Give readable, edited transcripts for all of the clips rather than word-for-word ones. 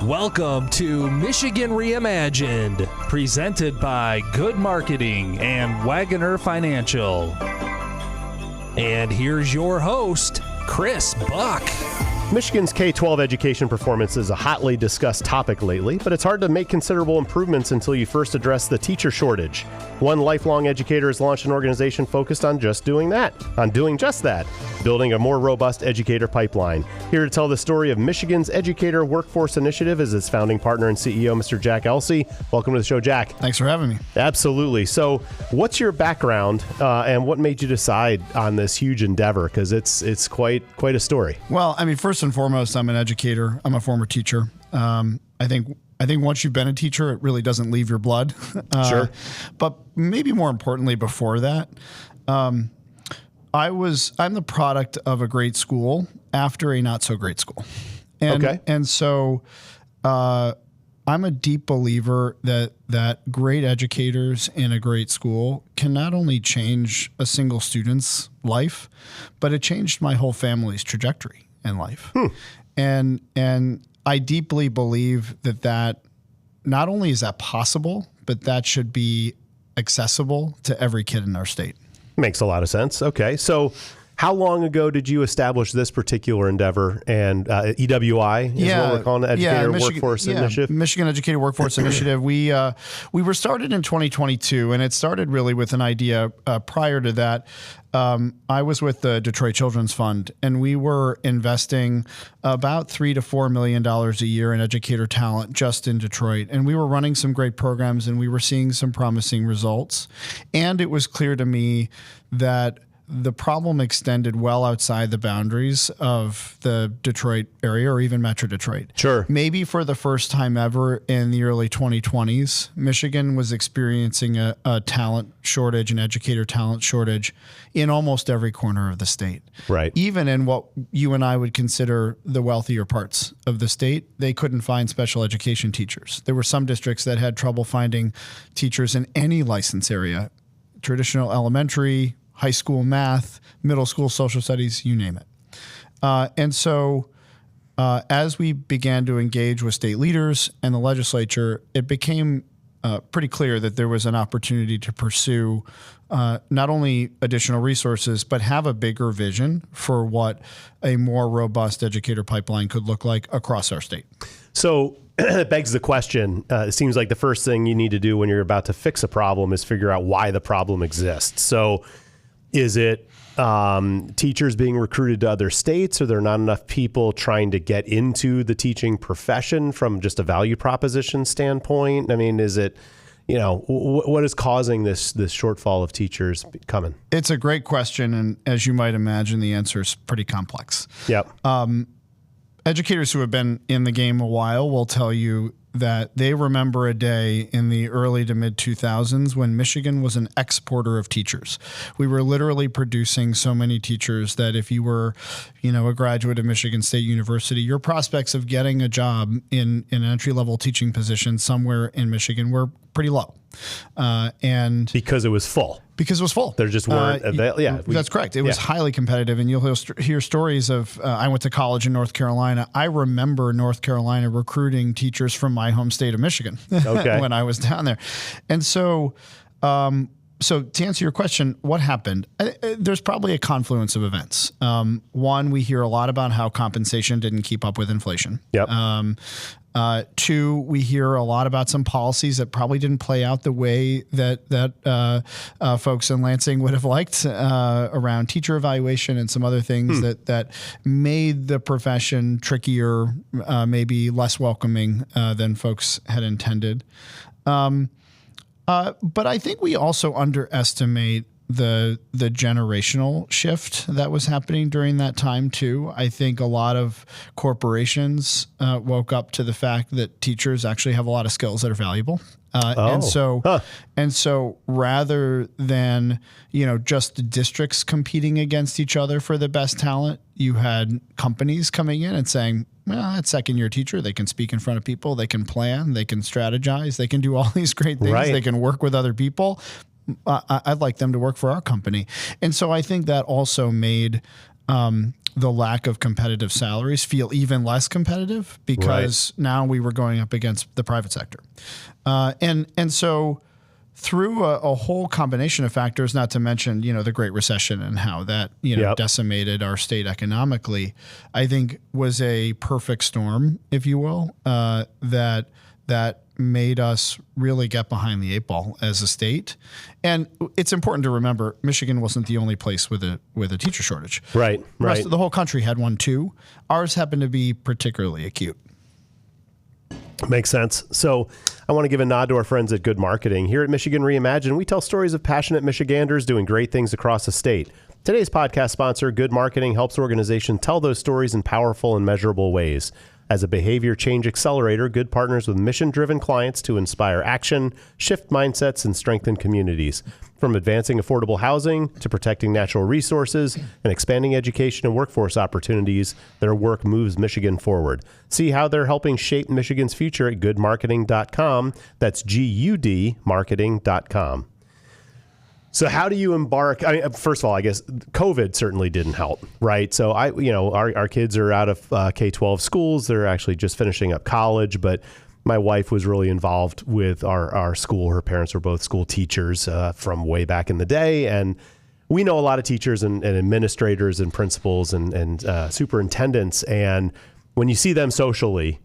Welcome to Michigan Reimagined, presented by Good Marketing and Wagoner Financial. And here's your host, Chris Buck. Michigan's K-12 education performance is a hotly discussed topic lately, but it's hard to make considerable improvements until you first address the teacher shortage. One lifelong educator has launched an organization focused on just doing that, building a more robust educator pipeline. Here to tell the story of Michigan's Educator Workforce Initiative is its founding partner and CEO, Mr. Jack Elsey. Welcome to the show, Jack. Thanks for having me. Absolutely. So what's your background and what made you decide on this huge endeavor? Because it's quite a story. Well, I mean, first and foremost, I'm an educator. I'm a former teacher. I think once you've been a teacher, it really doesn't leave your blood. Sure. But maybe more importantly, before that, I'm the product of a great school after a not so great school. And so I'm a deep believer that great educators in a great school can not only change a single student's life, but it changed my whole family's trajectory in life. And I deeply believe that not only is that possible, but that should be accessible to every kid in our state. Makes a lot of sense. Okay. So how long ago did you establish this particular endeavor? And EWI is what we're calling the Educator Workforce Initiative? Michigan Educator Workforce Initiative. We were started in 2022, and it started really with an idea prior to that. I was with the Detroit Children's Fund, and we were investing about $3 to $4 million a year in educator talent just in Detroit. And we were running some great programs, and we were seeing some promising results. And it was clear to me that the problem extended well outside the boundaries of the Detroit area or even Metro Detroit. Sure. Maybe for the first time ever in the early 2020s, Michigan was experiencing a talent shortage, an educator talent shortage in almost every corner of the state. Right. Even in what you and I would consider the wealthier parts of the state, they couldn't find special education teachers. There were some districts that had trouble finding teachers in any license area, traditional elementary, high school math, middle school social studies, you name it. And so as we began to engage with state leaders and the legislature, it became pretty clear that there was an opportunity to pursue not only additional resources, but have a bigger vision for what a more robust educator pipeline could look like across our state. So it begs the question, it seems like the first thing you need to do when you're about to fix a problem is figure out why the problem exists. So is it teachers being recruited to other states? Are there not enough people trying to get into the teaching profession from just a value proposition standpoint? I mean, is it, what is causing this shortfall of teachers coming? It's a great question. And as you might imagine, the answer is pretty complex. Yep. Educators who have been in the game a while will tell you that they remember a day in the early to mid 2000s when Michigan was an exporter of teachers. We were literally producing so many teachers that if you were, a graduate of Michigan State University, your prospects of getting a job in an entry-level teaching position somewhere in Michigan were pretty low. And because it was full. Because it was full. There just weren't available. Yeah, that's correct. It was highly competitive, and you'll hear stories of. I went to college in North Carolina. I remember North Carolina recruiting teachers from my home state of Michigan when I was down there, and so. So to answer your question, what happened? There's probably a confluence of events. One, we hear a lot about how compensation didn't keep up with inflation. Yep. Two, we hear a lot about some policies that probably didn't play out the way that folks in Lansing would have liked around teacher evaluation and some other things that made the profession trickier, maybe less welcoming than folks had intended. But I think we also underestimate the generational shift that was happening during that time too. I think a lot of corporations woke up to the fact that teachers actually have a lot of skills that are valuable. And so rather than, just districts competing against each other for the best talent, you had companies coming in and saying, well, that second-year teacher, they can speak in front of people, they can plan, they can strategize, they can do all these great things, They can work with other people. I'd like them to work for our company. And so I think that also made the lack of competitive salaries feel even less competitive because now we were going up against the private sector. And so through a whole combination of factors, not to mention, the Great Recession and how that, decimated our state economically, I think was a perfect storm, if you will, that made us really get behind the eight ball as a state. And it's important to remember, Michigan wasn't the only place with a teacher shortage. Right. The rest of the whole country had one too. Ours happened to be particularly acute. Makes sense. So I want to give a nod to our friends at Good Marketing. Here at Michigan Reimagined, we tell stories of passionate Michiganders doing great things across the state. Today's podcast sponsor, Good Marketing, helps organizations tell those stories in powerful and measurable ways. As a behavior change accelerator, Good partners with mission-driven clients to inspire action, shift mindsets, and strengthen communities. From advancing affordable housing to protecting natural resources and expanding education and workforce opportunities, their work moves Michigan forward. See how they're helping shape Michigan's future at goodmarketing.com. That's GUD marketing.com. So how do you embark? I mean, first of all, I guess COVID certainly didn't help, right? So our kids are out of K-12 schools. They're actually just finishing up college, but my wife was really involved with our school. Her parents were both school teachers from way back in the day. And we know a lot of teachers and administrators and principals and superintendents. And when you see them socially,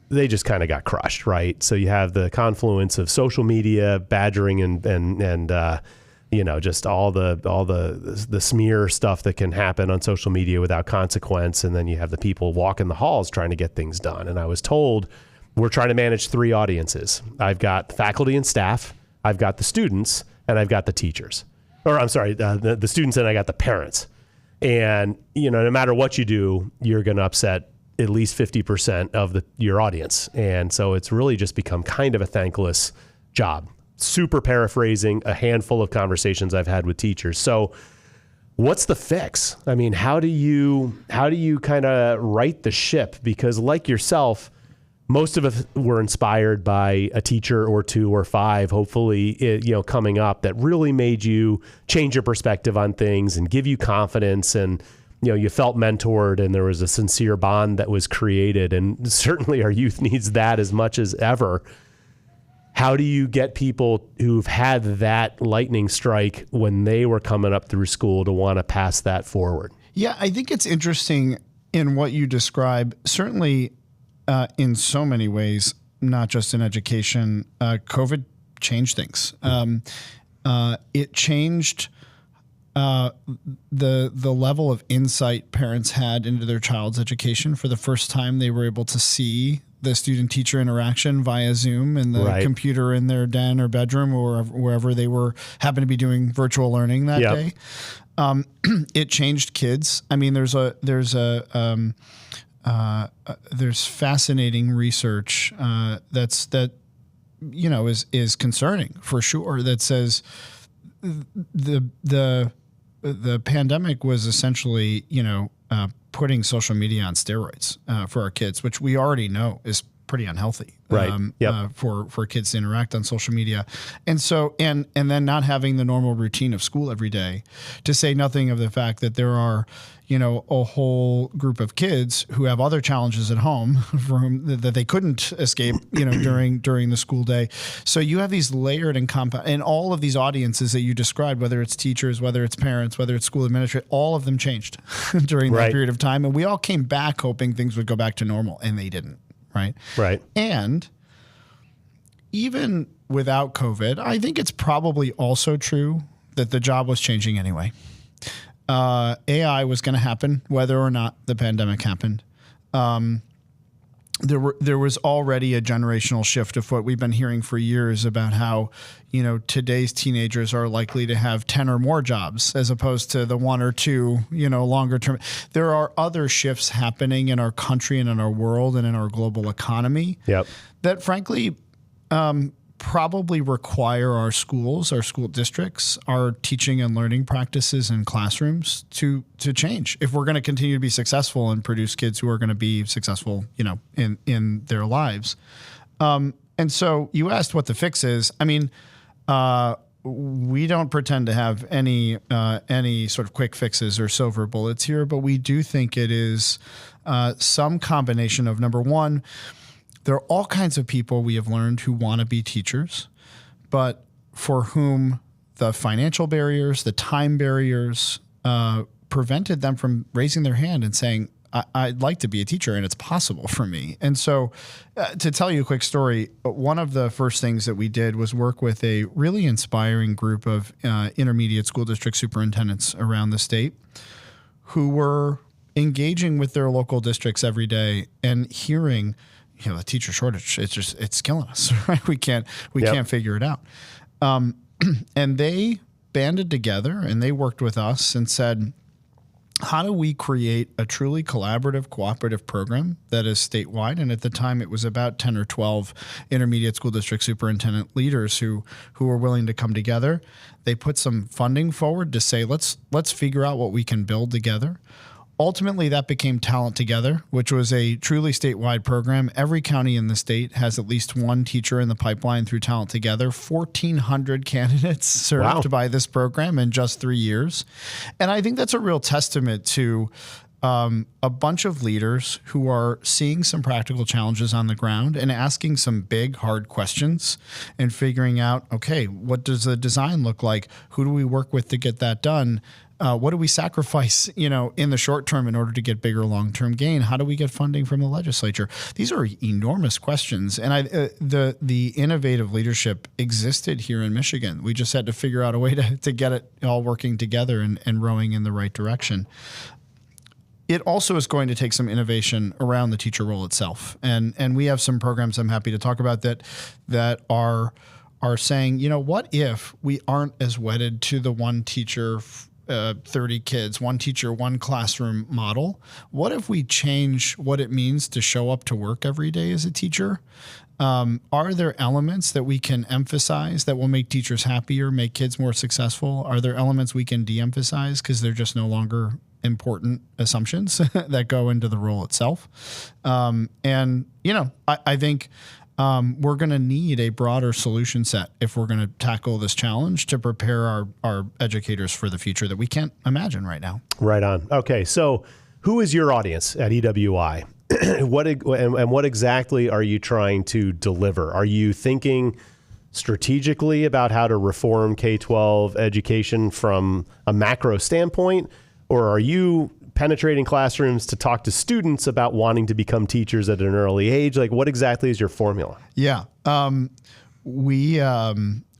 they just kind of got crushed, right? So you have the confluence of social media, badgering, and just all the smear stuff that can happen on social media without consequence, and then you have the people walking the halls trying to get things done. And I was told we're trying to manage three audiences. I've got faculty and staff, I've got the students, and I've got the teachers. Or I'm sorry, the students, and I got the parents. And no matter what you do, you're going to upset at least 50% of your audience. And so it's really just become kind of a thankless job. Super paraphrasing a handful of conversations I've had with teachers. So what's the fix? I mean, how do you kind of right the ship? Because like yourself, most of us were inspired by a teacher or two or five, hopefully, coming up that really made you change your perspective on things and give you confidence, and you felt mentored, and there was a sincere bond that was created. And certainly our youth needs that as much as ever. How do you get people who've had that lightning strike when they were coming up through school to want to pass that forward? Yeah, I think it's interesting in what you describe, certainly in so many ways, not just in education. COVID changed things. It changed the level of insight parents had into their child's education. For the first time, they were able to see the student-teacher interaction via Zoom and the computer in their den or bedroom or wherever they happened to be doing virtual learning that day. It changed kids. I mean, there's fascinating research that is concerning for sure. That says the pandemic was essentially, putting social media on steroids for our kids, which we already know is pretty unhealthy, for kids to interact on social media. And so, and then not having the normal routine of school every day, to say nothing of the fact that there are, a whole group of kids who have other challenges at home that they couldn't escape, during the school day. So you have these layered and compound, and all of these audiences that you described, whether it's teachers, whether it's parents, whether it's school administrators, all of them changed during that period of time. And we all came back hoping things would go back to normal, and they didn't. Right. And even without COVID, I think it's probably also true that the job was changing anyway. AI was going to happen whether or not the pandemic happened. There was already a generational shift of what we've been hearing for years about how, today's teenagers are likely to have 10 or more jobs as opposed to the one or two, longer term. There are other shifts happening in our country and in our world and in our global economy that frankly probably require our schools, our school districts, our teaching and learning practices and classrooms to change if we're going to continue to be successful and produce kids who are going to be successful, in their lives. And so you asked what the fix is. I mean, we don't pretend to have any sort of quick fixes or silver bullets here, but we do think it is some combination of, number one, there are all kinds of people we have learned who want to be teachers, but for whom the financial barriers, the time barriers prevented them from raising their hand and saying, I'd like to be a teacher and it's possible for me. And so to tell you a quick story, one of the first things that we did was work with a really inspiring group of intermediate school district superintendents around the state who were engaging with their local districts every day and hearing, the teacher shortage, it's killing us, right? We can't figure it out. And they banded together and they worked with us and said, how do we create a truly collaborative, cooperative program that is statewide? And at the time, it was about 10 or 12 intermediate school district superintendent leaders who were willing to come together. They put some funding forward to say, let's figure out what we can build together. Ultimately, that became Talent Together, which was a truly statewide program. Every county in the state has at least one teacher in the pipeline through Talent Together. 1,400 candidates served by this program in just 3 years. And I think that's a real testament to a bunch of leaders who are seeing some practical challenges on the ground and asking some big, hard questions and figuring out, okay, what does the design look like? Who do we work with to get that done? What do we sacrifice, in the short term in order to get bigger long-term gain? How do we get funding from the legislature? These are enormous questions, and the innovative leadership existed here in Michigan. We just had to figure out a way to get it all working together and rowing in the right direction. It also is going to take some innovation around the teacher role itself, and we have some programs I'm happy to talk about that are saying, what if we aren't as wedded to the one teacher 30 kids, one teacher, one classroom model? What if we change what it means to show up to work every day as a teacher? Are there elements that we can emphasize that will make teachers happier, make kids more successful? Are there elements we can de-emphasize because they're just no longer important assumptions that go into the role itself? I think we're going to need a broader solution set if we're going to tackle this challenge to prepare our educators for the future that we can't imagine right now. Right on. Okay, so who is your audience at EWI? What exactly are you trying to deliver? Are you thinking strategically about how to reform K-12 education from a macro standpoint, or are you penetrating classrooms to talk to students about wanting to become teachers at an early age? Like, what exactly is your formula? Yeah.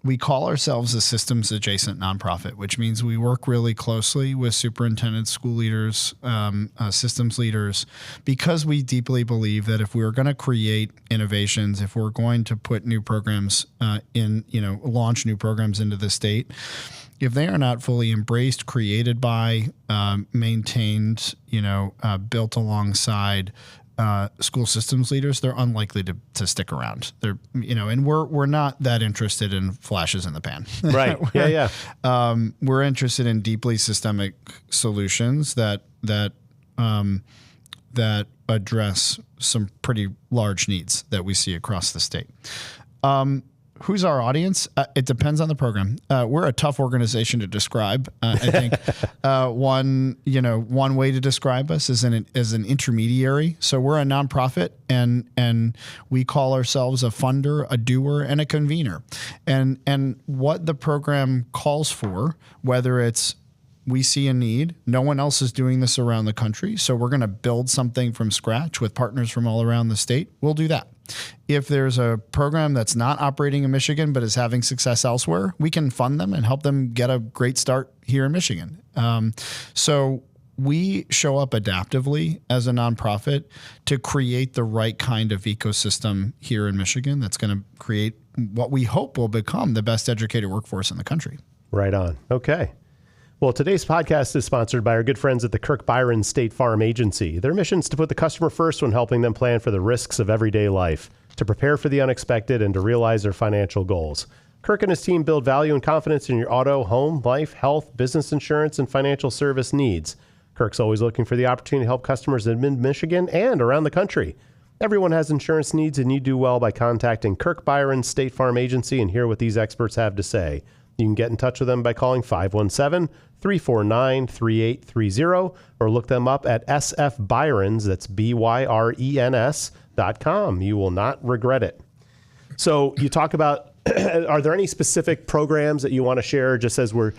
We call ourselves a systems adjacent nonprofit, which means we work really closely with superintendents, school leaders, systems leaders, because we deeply believe that if we're going to create innovations, if we're going to put new programs launch new programs into the state, if they are not fully embraced, created by, maintained, built alongside school systems leaders, they're unlikely to stick around. They're, and we're not that interested in flashes in the pan. Right. Yeah. We're interested in deeply systemic solutions that address some pretty large needs that we see across the state. Who's our audience? It depends on the program. We're a tough organization to describe. I think one way to describe us is an intermediary. So we're a nonprofit, and we call ourselves a funder, a doer, and a convener. And what the program calls for, whether it's we see a need, no one else is doing this around the country, so we're going to build something from scratch with partners from all around the state, we'll do that. If there's a program that's not operating in Michigan but is having success elsewhere, we can fund them and help them get a great start here in Michigan. So we show up adaptively as a nonprofit to create the right kind of ecosystem here in Michigan that's going to create what we hope will become the best educator workforce in the country. Right on. Okay. Well, today's podcast is sponsored by our good friends at the Kirk Byron State Farm Agency. Their mission is to put the customer first when helping them plan for the risks of everyday life, to prepare for the unexpected, and to realize their financial goals. Kirk and his team build value and confidence in your auto, home, life, health, business insurance, and financial service needs. Kirk's always looking for the opportunity to help customers in mid-Michigan and around the country. Everyone has insurance needs, and you do well by contacting Kirk Byron State Farm Agency and hear what these experts have to say. You can get in touch with them by calling 517-349-3830 or look them up at sfbyrens, that's BYRENS.com. You will not regret it. So you talk about, are there any specific programs that you want to share just as we're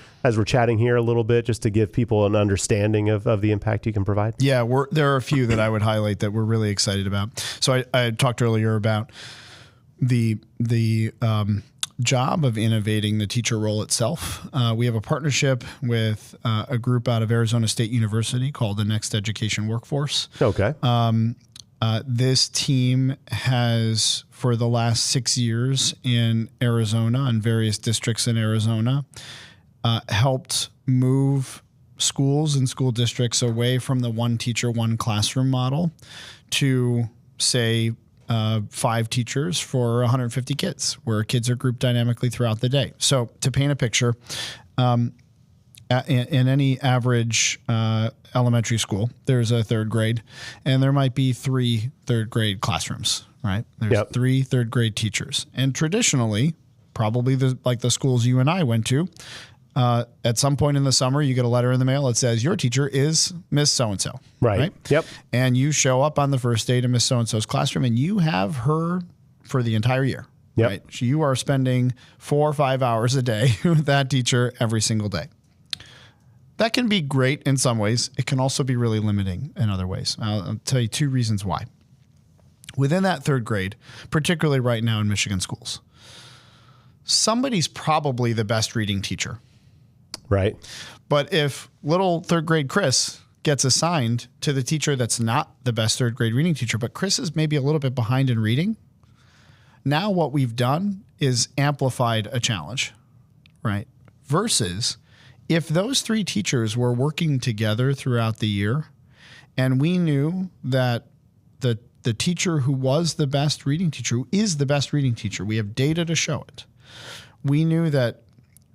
chatting here a little bit, just to give people an understanding of the impact you can provide? Yeah, there are a few that I would highlight that we're really excited about. So I talked earlier about the job of innovating the teacher role itself. We have a partnership with a group out of Arizona State University called the Michigan Educator Workforce. Okay. This team has, for the last 6 years in Arizona and various districts in Arizona, helped move schools and school districts away from the one teacher, one classroom model to, say, 5 teachers for 150 kids, where kids are grouped dynamically throughout the day. So to paint a picture, in any average elementary school, there's a third grade, and there might be 3 third grade classrooms, right? There's 3 third grade teachers. And traditionally, probably like the schools you and I went to, at some point in the summer, you get a letter in the mail that says your teacher is Miss So-and-so. Right. Yep. And you show up on the first day to Miss So-and-so's classroom, and you have her for the entire year. Yep. Right. So you are spending 4 or 5 hours a day with that teacher every single day. That can be great in some ways. It can also be really limiting in other ways. I'll tell you 2 reasons why. Within that third grade, particularly right now in Michigan schools, somebody's probably the best reading teacher. Right. But if little third grade Chris gets assigned to the teacher that's not the best third grade reading teacher, but Chris is maybe a little bit behind in reading, now what we've done is amplified a challenge, right? Versus if those 3 teachers were working together throughout the year and we knew that the teacher who was the best reading teacher, who is the best reading teacher, we have data to show it. We knew that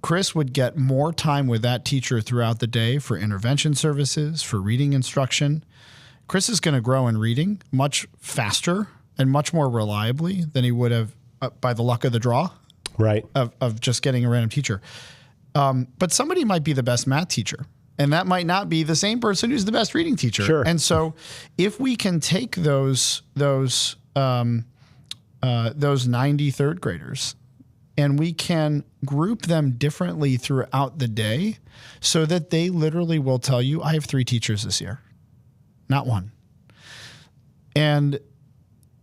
Chris would get more time with that teacher throughout the day for intervention services, for reading instruction. Chris is going to grow in reading much faster and much more reliably than he would have by the luck of the draw, right, of just getting a random teacher. But somebody might be the best math teacher, and that might not be the same person who's the best reading teacher. Sure. And so if we can take those 90 third graders and we can group them differently throughout the day so that they literally will tell you, I have 3 teachers this year, not 1. And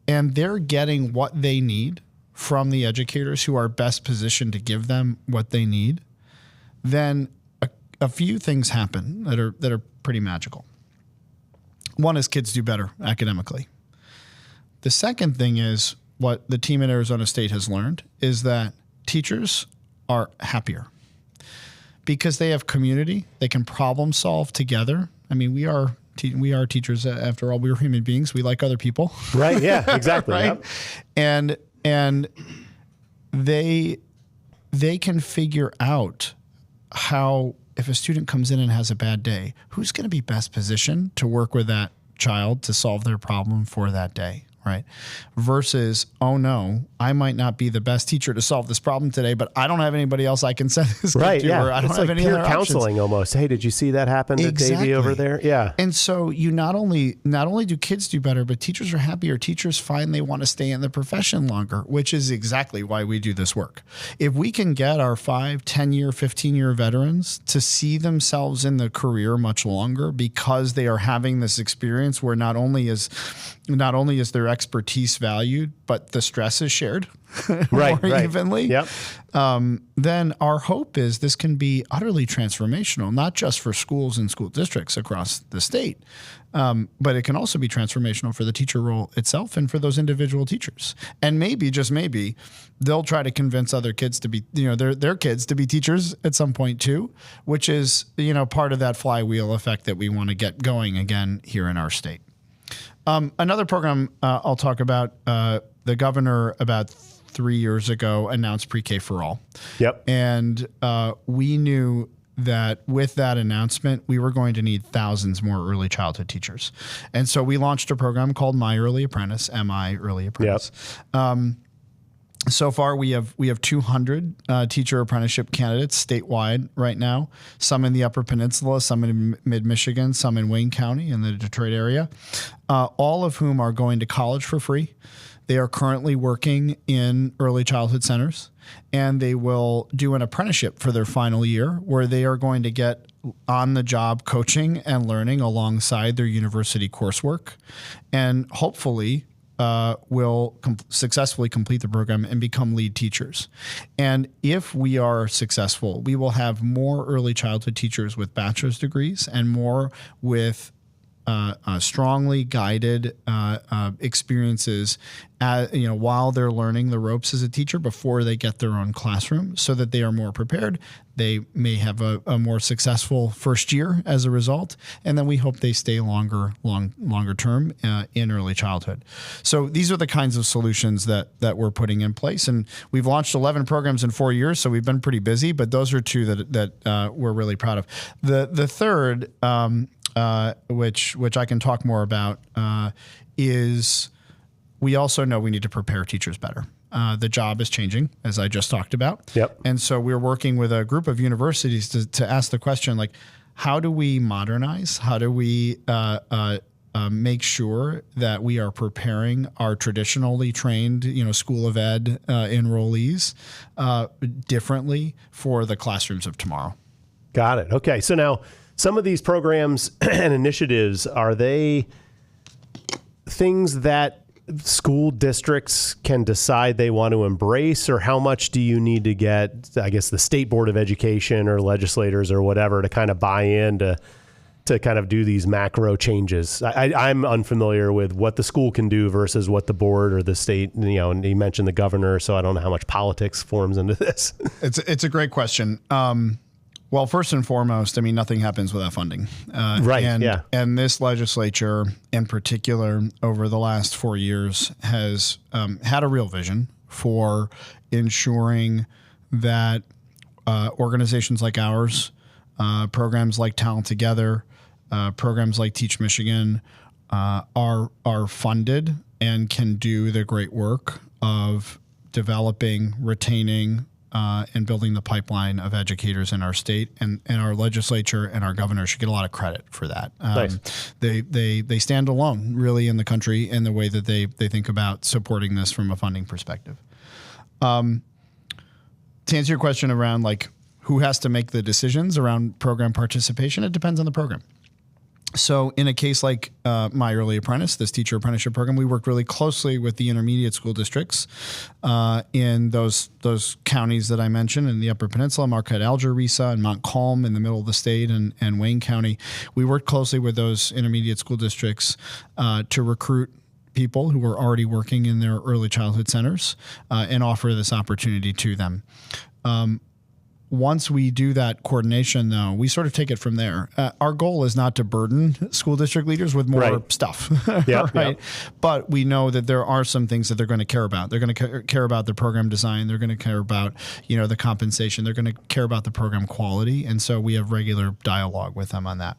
they're getting what they need from the educators who are best positioned to give them what they need, then a few things happen that are pretty magical. One is kids do better academically. The second thing is what the team at Arizona State has learned is that teachers are happier because they have community. They can problem solve together. I mean, we are teachers after all. We're human beings. We like other people. Right. Yeah, exactly. Right. Yep. And they can figure out how, if a student comes in and has a bad day, who's going to be best positioned to work with that child to solve their problem for that day. Right. Versus, oh no, I might not be the best teacher to solve this problem today, but I don't have anybody else I can send this kid to. Yeah. Or I don't it's have like any peer other counseling options. almost. Hey, did you see that happen to Davey over there? Yeah. And so you not only do kids do better, but teachers are happier. Teachers find they want to stay in the profession longer, which is exactly why we do this work. If we can get our 5, 10-year, 15-year veterans to see themselves in the career much longer because they are having this experience where not only is their expertise valued, but the stress is shared more evenly. Yep. Then our hope is this can be utterly transformational, not just for schools and school districts across the state, but it can also be transformational for the teacher role itself and for those individual teachers. And maybe, just maybe, they'll try to convince other kids to be, their kids to be teachers at some point too, which is, part of that flywheel effect that we want to get going again here in our state. Another program I'll talk about, the governor about 3 years ago announced Pre-K for All. Yep. And we knew that with that announcement, we were going to need thousands more early childhood teachers. And so we launched a program called My Early Apprentice, MI Early Apprentice. Yep. So far, we have 200 teacher apprenticeship candidates statewide right now. Some in the Upper Peninsula, some in Mid-Michigan, some in Wayne County in the Detroit area. All of whom are going to college for free. They are currently working in early childhood centers, and they will do an apprenticeship for their final year, where they are going to get on-the-job coaching and learning alongside their university coursework, and hopefully will successfully complete the program and become lead teachers. And if we are successful, we will have more early childhood teachers with bachelor's degrees and more with strongly guided experiences while they're learning the ropes as a teacher before they get their own classroom, so that they are more prepared. They may have a more successful first year as a result, and then we hope they stay longer term in early childhood. So these are the kinds of solutions that we're putting in place, and we've launched 11 programs in 4 years, so we've been pretty busy. But those are two that we're really proud of. The third, which I can talk more about, is we also know we need to prepare teachers better. The job is changing, as I just talked about. Yep. And so we're working with a group of universities to ask the question, like, how do we modernize? How do we make sure that we are preparing our traditionally trained, School of Ed enrollees differently for the classrooms of tomorrow? Got it. Okay. So now some of these programs and initiatives, are they things that school districts can decide they want to embrace, or how much do you need to get, I guess, the State Board of Education or legislators or whatever to kind of buy in to kind of do these macro changes? I'm unfamiliar with what the school can do versus what the board or the state, and you mentioned the governor, so I don't know how much politics forms into this. It's a great question. Well, first and foremost, nothing happens without funding. Right. And this legislature in particular over the last 4 years has had a real vision for ensuring that organizations like ours, programs like Talent Together, programs like Teach Michigan are funded and can do the great work of developing, retaining, and building the pipeline of educators in our state, and our legislature and our governor should get a lot of credit for that. Nice. They stand alone really in the country in the way that they think about supporting this from a funding perspective. To answer your question around who has to make the decisions around program participation, it depends on the program. So in a case like My Early Apprentice, this teacher apprenticeship program, we worked really closely with the intermediate school districts in those counties that I mentioned in the Upper Peninsula, Marquette, Alger, Risa, and Montcalm in the middle of the state, and Wayne County. We worked closely with those intermediate school districts to recruit people who were already working in their early childhood centers and offer this opportunity to them. Once we do that coordination, though, we sort of take it from there. Our goal is not to burden school district leaders with more stuff, Yep, right? yep. But we know that there are some things that they're going to care about. They're going to care about the program design. They're going to care about, the compensation. They're going to care about the program quality. And so we have regular dialogue with them on that.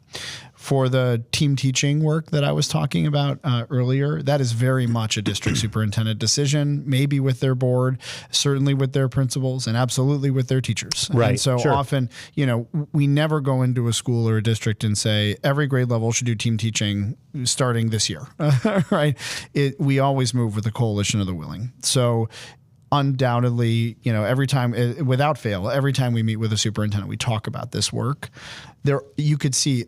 For the team teaching work that I was talking about earlier, that is very much a district superintendent decision, maybe with their board, certainly with their principals, and absolutely with their teachers. Right. And so Sure. often, we never go into a school or a district and say every grade level should do team teaching starting this year, right? We always move with the coalition of the willing. So undoubtedly, every time, without fail, every time we meet with a superintendent, we talk about this work. There, you could see,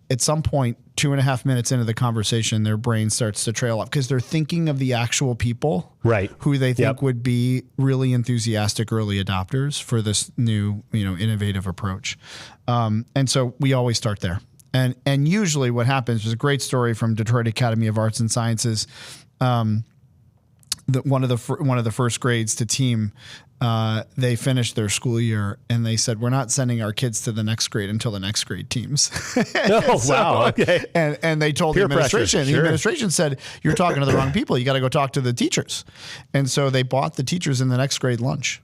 at some point, 2.5 minutes into the conversation, their brain starts to trail up because they're thinking of the actual people, Right, who they think Yep. would be really enthusiastic early adopters for this new, innovative approach. And so we always start there. And usually what happens, there's a great story from Detroit Academy of Arts and Sciences. That one of the first grades to team, they finished their school year and they said, we're not sending our kids to the next grade until the next grade teams. Oh, wow. Okay. And they told Peer the administration, pressure, the sure. administration said, you're talking to the wrong people. You got to go talk to the teachers. And so they bought the teachers in the next grade lunch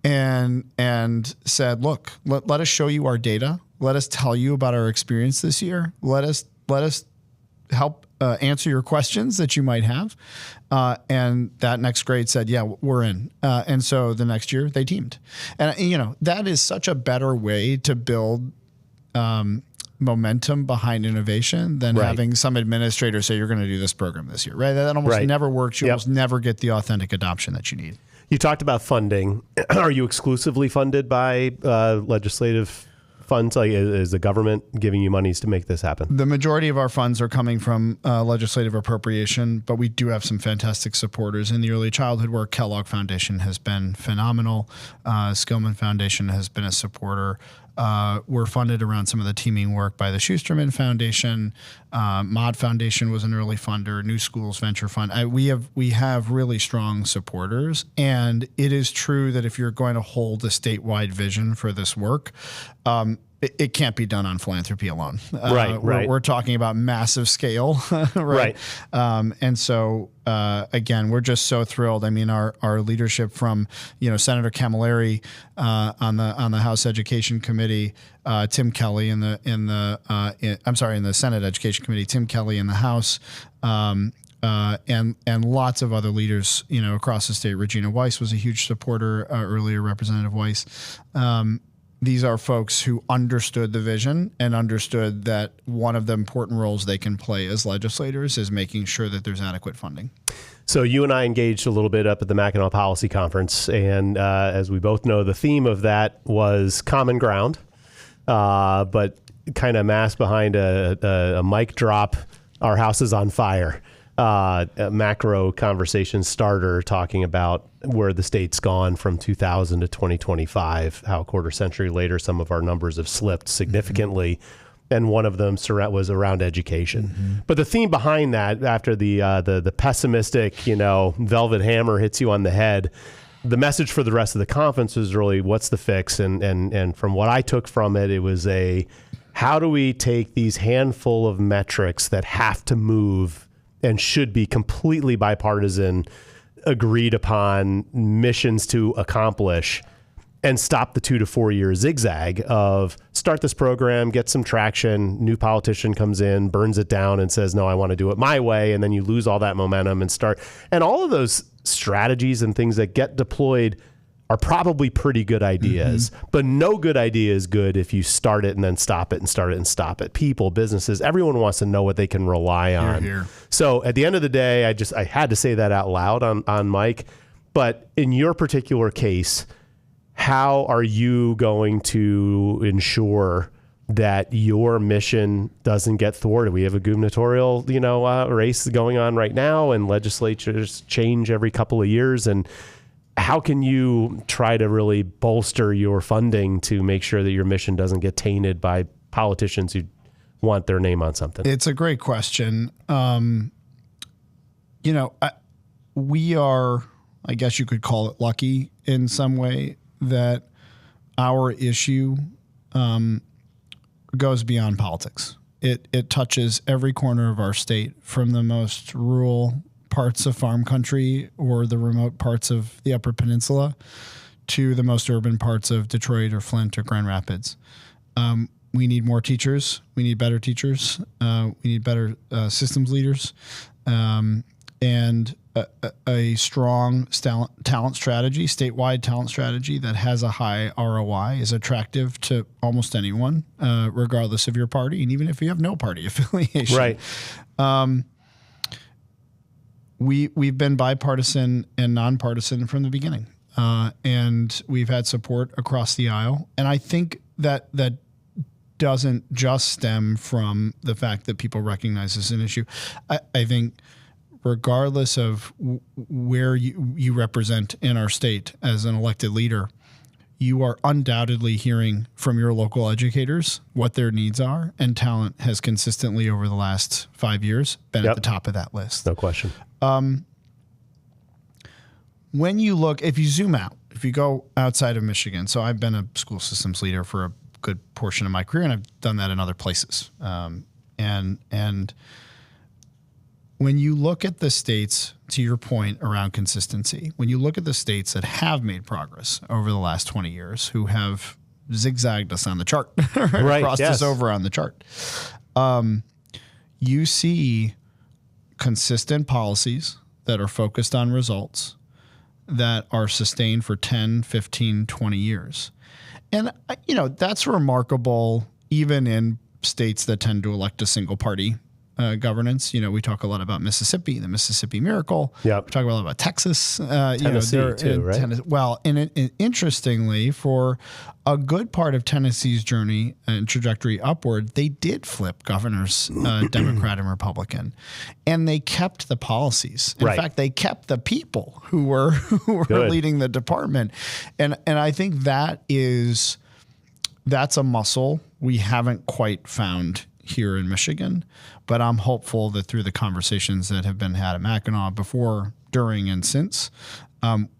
and said, look, let us show you our data. Let us tell you about our experience this year. Let us help answer your questions that you might have. And that next grade said, yeah, we're in. And so the next year they teamed. And, that is such a better way to build momentum behind innovation than having some administrator say, you're going to do this program this year, right? That almost never works. You almost never get the authentic adoption that you need. You talked about funding. Are you exclusively funded by legislative funds? Like, is the government giving you monies to make this happen? The majority of our funds are coming from legislative appropriation, but we do have some fantastic supporters in the early childhood work. Kellogg Foundation has been phenomenal. Skillman Foundation has been a supporter. We're funded around some of the teaming work by the Schusterman Foundation. Mod Foundation was an early funder. New Schools Venture Fund. We have really strong supporters, and it is true that if you're going to hold a statewide vision for this work, it can't be done on philanthropy alone. We're talking about massive scale, right? And so, again, we're just so thrilled. I mean, our leadership from, Senator Camilleri on the House Education Committee, Tim Kelly in the Senate Education Committee, Tim Kelly in the House, and lots of other leaders, across the state. Regina Weiss was a huge supporter earlier, Representative Weiss. These are folks who understood the vision and understood that one of the important roles they can play as legislators is making sure that there's adequate funding. So you and I engaged a little bit up at the Mackinac Policy Conference, and as we both know, the theme of that was common ground, but kind of masked behind a mic drop, our house is on fire. A macro conversation starter talking about where the state's gone from 2000 to 2025, how a quarter century later some of our numbers have slipped significantly, and one of them was around education. But the theme behind that, after the pessimistic, velvet hammer hits you on the head, the message for the rest of the conference was really, what's the fix? And from what I took from it, it was how do we take these handful of metrics that have to move and should be completely bipartisan, agreed upon missions to accomplish, and stop the 2 to 4 year zigzag of start this program, get some traction, new politician comes in, burns it down and says, no, I want to do it my way. And then you lose all that momentum and start. And all of those strategies and things that get deployed are probably pretty good ideas, but no good idea is good if you start it and then stop it and start it and stop it. People, businesses, everyone wants to know what they can rely on. Here. So at the end of the day, I had to say that out loud on mic. But in your particular case, how are you going to ensure that your mission doesn't get thwarted? We have a gubernatorial, race going on right now, and legislatures change every couple of years. And how can you try to really bolster your funding to make sure that your mission doesn't get tainted by politicians who want their name on something? It's a great question. We are, I guess you could call it lucky in some way that our issue goes beyond politics. It touches every corner of our state, from the most rural parts of farm country or the remote parts of the Upper Peninsula to the most urban parts of Detroit or Flint or Grand Rapids. We need more teachers. We need better teachers. We need better systems leaders. And a strong talent strategy, statewide talent strategy that has a high ROI is attractive to almost anyone, regardless of your party, and even if you have no party affiliation. Right. We've been bipartisan and nonpartisan from the beginning, and we've had support across the aisle. And I think that doesn't just stem from the fact that people recognize this as an issue. I think regardless of where you represent in our state as an elected leader, you are undoubtedly hearing from your local educators what their needs are, and talent has consistently over the last 5 years been at the top of that list. No question. When you look, if you zoom out, if you go outside of Michigan, so I've been a school systems leader for a good portion of my career, and I've done that in other places. And when you look at the states, to your point around consistency, when you look at the states that have made progress over the last 20 years, who have zigzagged us on the chart, crossed us over on the chart, you see consistent policies that are focused on results that are sustained for 10, 15, 20 years. And, that's remarkable even in states that tend to elect a single party governance. We talk a lot about Mississippi, the Mississippi Miracle. Yep. We talk a lot about Texas. Tennessee too, right? Well, and interestingly, for a good part of Tennessee's journey and trajectory upward, they did flip governors, Democrat and Republican, and they kept the policies. In fact, they kept the people who were leading the department, and I think that's a muscle we haven't quite found here in Michigan, but I'm hopeful that through the conversations that have been had at Mackinac before, during, and since,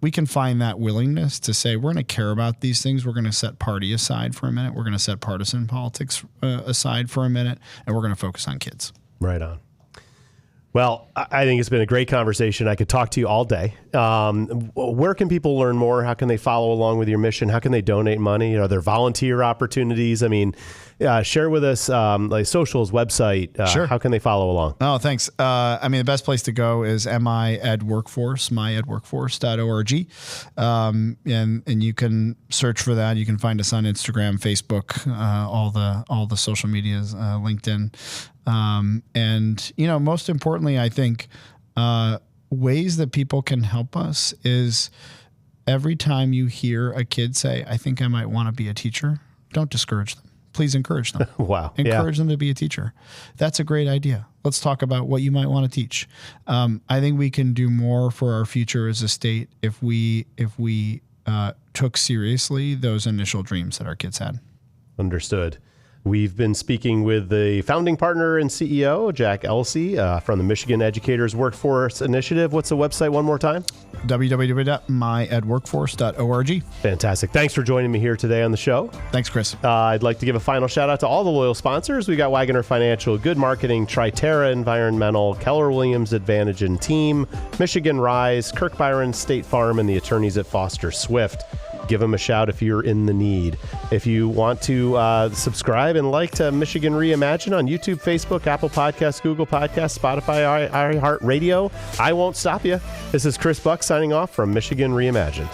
we can find that willingness to say, we're going to care about these things. We're going to set party aside for a minute. We're going to set partisan politics aside for a minute, and we're going to focus on kids. Right on. Well, I think it's been a great conversation. I could talk to you all day. Where can people learn more? How can they follow along with your mission? How can they donate money? Are there volunteer opportunities? I mean, share with us like socials, website. Sure. How can they follow along? Oh, thanks. The best place to go is myedworkforce.org. And you can search for that. You can find us on Instagram, Facebook, all the social medias, LinkedIn. Most importantly, I think ways that people can help us is every time you hear a kid say, I think I might want to be a teacher, don't discourage them. Please encourage them. Wow. Encourage them to be a teacher. That's a great idea. Let's talk about what you might want to teach. I think we can do more for our future as a state if we took seriously those initial dreams that our kids had. Understood. We've been speaking with the founding partner and CEO, Jack Elsey, from the Michigan Educators Workforce Initiative. What's the website one more time? www.myedworkforce.org. Fantastic. Thanks for joining me here today on the show. Thanks, Chris. I'd like to give a final shout out to all the loyal sponsors. We got Wagoner Financial, Good Marketing, Triterra Environmental, Keller Williams Advantage and Team, Michigan Rise, Kirk Byron State Farm, and the attorneys at Foster Swift. Give them a shout if you're in the need. If you want to subscribe and like to Michigan Reimagine on YouTube, Facebook, Apple Podcasts, Google Podcasts, Spotify, iHeartRadio, I won't stop you. This is Chris Buck signing off from Michigan Reimagined.